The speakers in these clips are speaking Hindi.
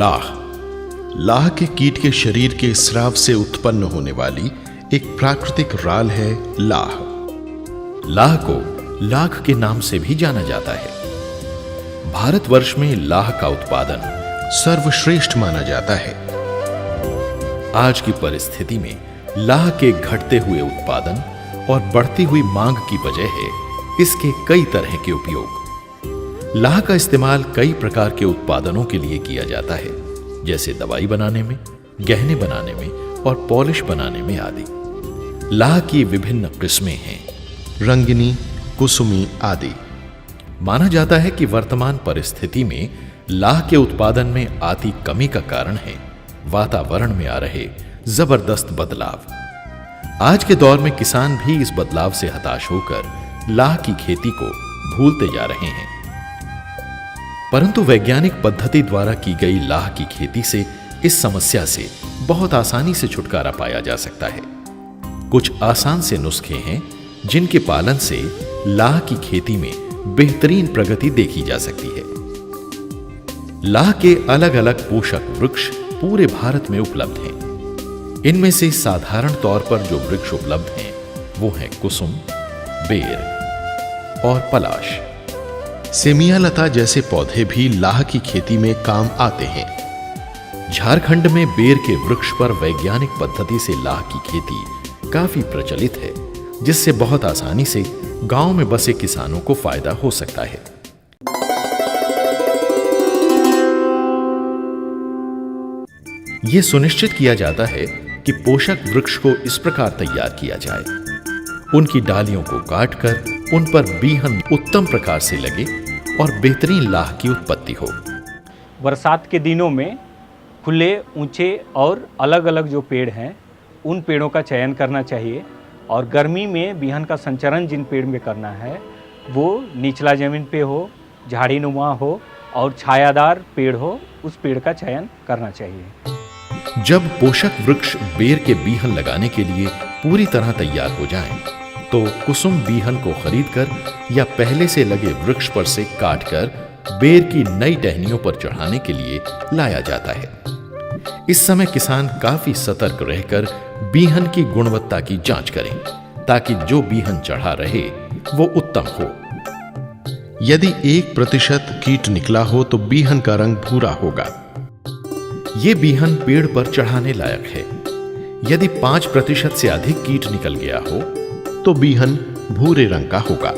लाह। लाह के कीट के शरीर के स्राव से उत्पन्न होने वाली एक प्राकृतिक राल है लाह। लाह को लाख के नाम से भी जाना जाता है। भारतवर्ष में लाह का उत्पादन सर्वश्रेष्ठ माना जाता है। आज की परिस्थिति में लाह के घटते हुए उत्पादन और बढ़ती हुई मांग की वजह है इसके कई तरह के उपयोग। लाह का इस्तेमाल कई प्रकार के उत्पादनों के लिए किया जाता है, जैसे दवाई बनाने में, गहने बनाने में और पॉलिश बनाने में आदि। लाह की विभिन्न किस्में हैं, रंगिनी, कुसुमी आदि। माना जाता है कि वर्तमान परिस्थिति में लाह के उत्पादन में आती कमी का कारण है वातावरण में आ रहे जबरदस्त बदलाव। आज के दौर में किसान भी इस बदलाव से हताश होकर लाह की खेती को भूलते जा रहे हैं। परंतु वैज्ञानिक पद्धति द्वारा की गई लाह की खेती से इस समस्या से बहुत आसानी से छुटकारा पाया जा सकता है। कुछ आसान से नुस्खे हैं जिनके पालन से लाह की खेती में बेहतरीन प्रगति देखी जा सकती है। लाह के अलग अलग पोषक वृक्ष पूरे भारत में उपलब्ध हैं। इनमें से साधारण तौर पर जो वृक्ष उपलब्ध हैं वो हैं कुसुम, बेर और पलाश। सेमिया लता जैसे पौधे भी लाह की खेती में काम आते हैं। झारखंड में बेर के वृक्ष पर वैज्ञानिक पद्धति से लाह की खेती काफी प्रचलित है, जिससे बहुत आसानी से गांव में बसे किसानों को फायदा हो सकता है। यह सुनिश्चित किया जाता है कि पोषक वृक्ष को इस प्रकार तैयार किया जाए, उनकी डालियों को काटकर उन पर बीहन उत्तम प्रकार से लगे और बेहतरीन लाह की उत्पत्ति हो। बरसात के दिनों में खुले, ऊंचे और अलग अलग जो पेड़ हैं उन पेड़ों का चयन करना चाहिए, और गर्मी में बीहन का संचरण जिन पेड़ में करना है वो निचला जमीन पे हो, झाड़ी नुमा हो और छायादार पेड़ हो, उस पेड़ का चयन करना चाहिए। जब पोषक वृक्ष बेर के बीहन लगाने के लिए पूरी तरह तैयार हो जाएं, तो कुसुम बीहन को खरीदकर या पहले से लगे वृक्ष पर से काटकर बेर की नई टहनियों पर चढ़ाने के लिए लाया जाता है। इस समय किसान काफी सतर्क रहकर बीहन की गुणवत्ता की जांच करें, ताकि जो बीहन चढ़ा रहे वो उत्तम हो। यदि 1% कीट निकला हो तो बीहन का रंग भूरा होगा। ये बीहन पेड़ पर चढ़ाने लायक है। यदि 5% से अधिक कीट निकल गया हो तो बीहन भूरे रंग का होगा।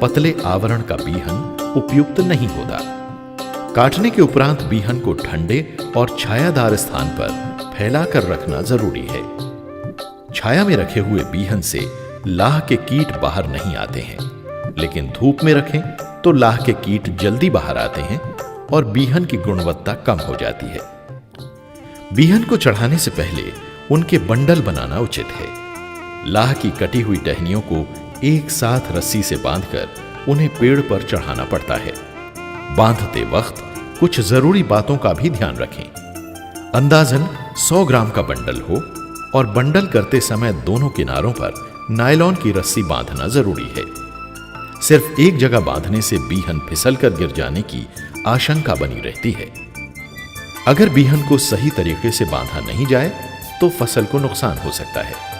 पतले आवरण का बीहन उपयुक्त नहीं होता। काटने के उपरांत बीहन को ठंडे और छायादार स्थान पर फैलाकर रखना जरूरी है। छाया में रखे हुए बीहन से लाह के कीट बाहर नहीं आते हैं, लेकिन धूप में रखें तो लाह के कीट जल्दी बाहर आते हैं और बीहन की गुणवत्ता कम हो जाती है। बीहन को चढ़ाने से पहले उनके बंडल बनाना उचित है। लाह की कटी हुई टहनियों को एक साथ रस्सी से बांधकर उन्हें पेड़ पर चढ़ाना पड़ता है। बांधते वक्त कुछ जरूरी बातों का भी ध्यान रखें। अंदाजन 100 ग्राम का बंडल हो और बंडल करते समय दोनों किनारों पर नायलॉन की रस्सी बांधना जरूरी है। सिर्फ एक जगह बांधने से बीहन फिसलकर गिर जाने की आशंका बनी रहती है। अगर बीहन को सही तरीके से बांधा नहीं जाए तो फसल को नुकसान हो सकता है।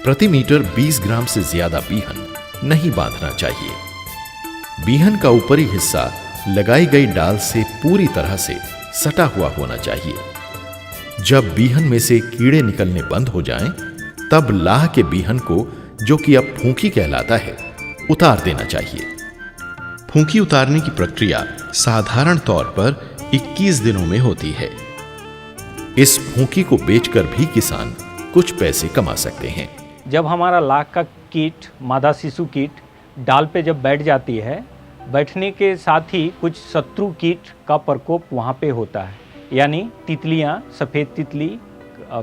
प्रति मीटर 20 ग्राम से ज्यादा बीहन नहीं बांधना चाहिए। बीहन का ऊपरी हिस्सा लगाई गई डाल से पूरी तरह से सटा हुआ होना चाहिए। जब बीहन में से कीड़े निकलने बंद हो जाएं, तब लाह के बीहन को, जो कि अब फूंकी कहलाता है, उतार देना चाहिए। फूंकी उतारने की प्रक्रिया साधारण तौर पर 21 दिनों में होती है। इस फूंकी को बेचकर भी किसान कुछ पैसे कमा सकते हैं। जब हमारा लाह का कीट, मादा शिशु कीट डाल पे जब बैठ जाती है, बैठने के साथ ही कुछ शत्रु कीट का प्रकोप वहाँ पे होता है। यानी तितलियाँ, सफ़ेद तितली,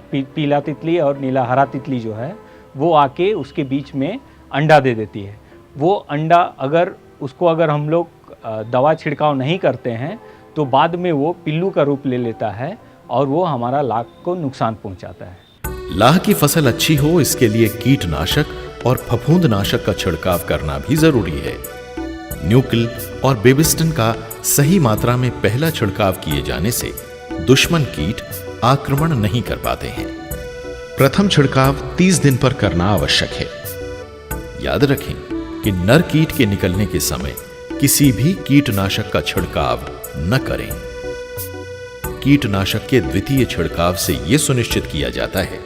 पीला तितली और नीला हरा तितली जो है वो आके उसके बीच में अंडा दे देती है। वो अंडा अगर हम लोग दवा छिड़काव नहीं करते हैं तो बाद में वो पिल्लू का रूप ले लेता है और वो हमारा लाह को नुकसान पहुंचाता है। लाह की फसल अच्छी हो, इसके लिए कीटनाशक और फफूंदनाशक का छिड़काव करना भी जरूरी है। न्यूक्ल और बेबिस्टन का सही मात्रा में पहला छिड़काव किए जाने से दुश्मन कीट आक्रमण नहीं कर पाते हैं। प्रथम छिड़काव 30 दिन पर करना आवश्यक है। याद रखें कि नर कीट के निकलने के समय किसी भी कीटनाशक का छिड़काव न करें। कीटनाशक के द्वितीय छिड़काव से यह सुनिश्चित किया जाता है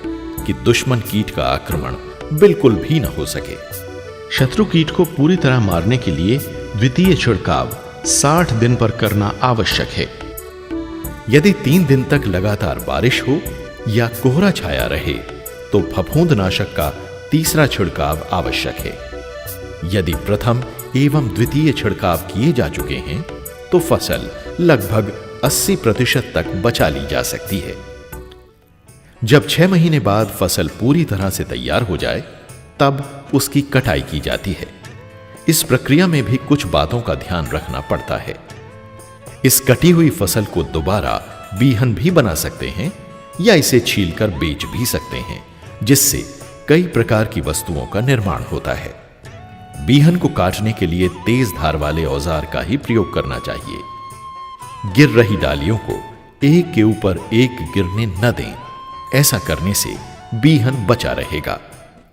कि दुश्मन कीट का आक्रमण बिल्कुल भी न हो सके। शत्रु कीट को पूरी तरह मारने के लिए द्वितीय छिड़काव 60 दिन पर करना आवश्यक है। यदि 3 दिन तक लगातार बारिश हो या कोहरा छाया रहे तो फफूंदनाशक का तीसरा छिड़काव आवश्यक है। यदि प्रथम एवं द्वितीय छिड़काव किए जा चुके हैं तो फसल लगभग 80% तक बचा ली जा सकती है। जब 6 महीने बाद फसल पूरी तरह से तैयार हो जाए तब उसकी कटाई की जाती है। इस प्रक्रिया में भी कुछ बातों का ध्यान रखना पड़ता है। इस कटी हुई फसल को दोबारा बीहन भी बना सकते हैं या इसे छीलकर बेच भी सकते हैं, जिससे कई प्रकार की वस्तुओं का निर्माण होता है। बीहन को काटने के लिए तेज धार वाले औजार का ही प्रयोग करना चाहिए। गिर रही डालियों को एक के ऊपर एक गिरने न दें। ऐसा करने से बीहन बचा रहेगा।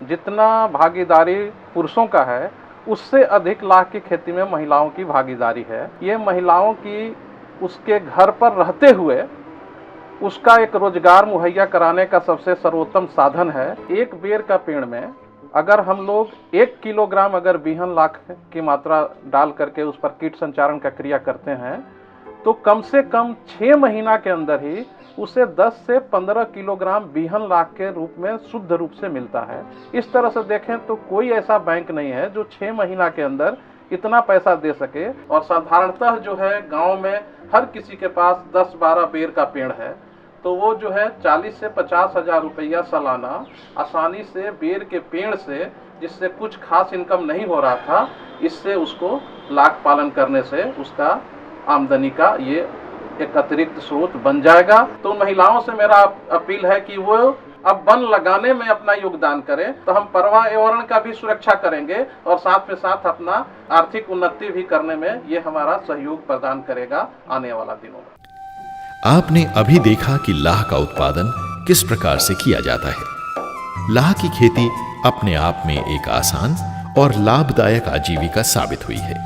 जितना भागीदारी पुरुषों का है उससे अधिक लाख की खेती में महिलाओं की भागीदारी है। ये महिलाओं की उसके घर पर रहते हुए उसका एक रोजगार मुहैया कराने का सबसे सर्वोत्तम साधन है। एक बेर का पेड़ में अगर हम लोग 1 किलोग्राम अगर बीहन लाख की मात्रा डाल करके उस पर कीट संचारण का क्रिया करते हैं तो कम से कम 6 महीना के अंदर ही उसे 10 से 15 किलोग्राम बीहन लाख के रूप में शुद्ध रूप से मिलता है। इस तरह से देखें तो कोई ऐसा बैंक नहीं है जो 6 महीना के अंदर इतना पैसा दे सके। और साधारणतः जो है गांव में हर किसी के पास 10-12 बेर का पेड़ है तो वो जो है 40 से 50 हजार रुपया सालाना आसानी से बेर के पेड़ से, जिससे कुछ खास इनकम नहीं हो रहा था, इससे उसको लाख पालन करने से उसका आमदनी का ये एक अतिरिक्त स्रोत बन जाएगा। तो महिलाओं से मेरा अपील है कि वो अब वन लगाने में अपना योगदान करें तो हम पर्यावरण का भी सुरक्षा करेंगे और साथ में साथ अपना आर्थिक उन्नति भी करने में ये हमारा सहयोग प्रदान करेगा आने वाला दिनों में। आपने अभी देखा कि लाह का उत्पादन किस प्रकार से किया जाता है। लाह की खेती अपने आप में एक आसान और लाभदायक आजीविका साबित हुई है।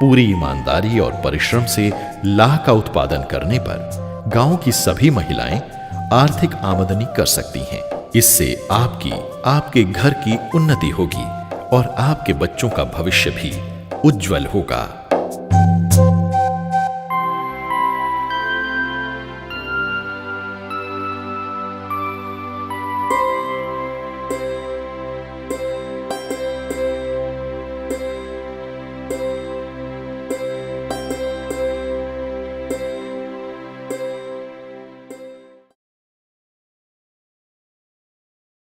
पूरी ईमानदारी और परिश्रम से लाह का उत्पादन करने पर गांव की सभी महिलाएं आर्थिक आमदनी कर सकती हैं। इससे आपके घर की उन्नति होगी और आपके बच्चों का भविष्य भी उज्जवल होगा।